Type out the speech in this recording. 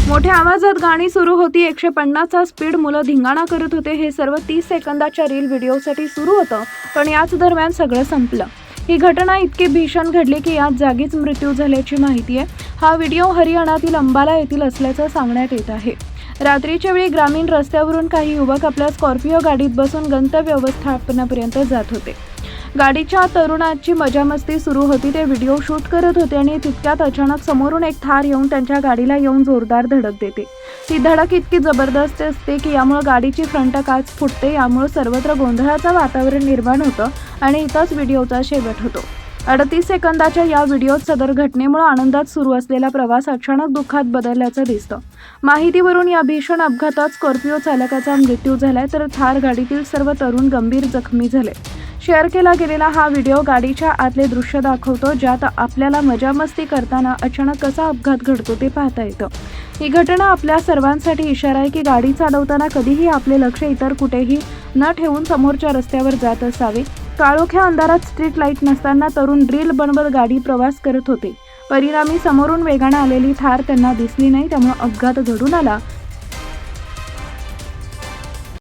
मोठ्या आवाजात गाणी सुरू होती, 150चा स्पीड, मुलं धिंगाणा करत होते. हे सर्व 30 सेकंदाच्या रील व्हिडिओसाठी सुरू होतं, पण याच दरम्यान सगळं संपलं. ही घटना इतकी भीषण घडली की यात जागीच मृत्यू झाल्याची माहिती आहे. हा व्हिडिओ हरियाणातील अंबाला येथील असल्याचं सांगण्यात येत आहे. रात्रीच्या वेळी ग्रामीण रस्त्यावरून काही युवक आपल्या स्कॉर्पिओ गाडीत बसून गंतव्य व्यवस्थापनापर्यंत जात होते. गाडीच्या तरुणाची मजामस्ती सुरू होती. ते व्हिडिओ शूट करत होते आणि तितक्यात अचानक समोरून एक थार येऊन त्यांच्या गाडीला येऊन जोरदार धडक देते. ती धडक इतकी जबरदस्त असते की यामुळे गाडीची फ्रंट काच फुटते. यामुळे सर्वत्र गोंधळाचं वातावरण निर्माण होतं आणि इथंच व्हिडिओचा शेवट होतो. 38 सेकंदाच्या या व्हिडिओत सदर घटनेमुळे आनंदात सुरू असलेला प्रवास अचानक दुःखात बदलल्याचं दिसतं. माहितीवरून या भीषण अपघातात स्कॉर्पिओ चालकाचा मृत्यू झालाय, तर थार गाडीतील सर्व तरुण गंभीर जखमी झाले. शेअर केला गेलेला हा व्हिडिओ गाडीच्या आतले दृश्य दाखवतो, ज्यात आपल्याला मजामस्ती करताना अचानक कसा अपघात घडतो ते पाहता येतं. ही घटना आपल्या सर्वांसाठी इशारा आहे की गाडी चालवताना कधीही आपले लक्ष इतर कुठेही न ठेवून समोरच्या रस्त्यावर जात असावे. काळोख्या अंधारात स्ट्रीट लाईट नसताना तरुण रील बनवत गाडी प्रवास करत होते. परिणामी समोरून वेगाने आलेली थार त्यांना दिसली नाही, त्यामुळे अपघात घडून आला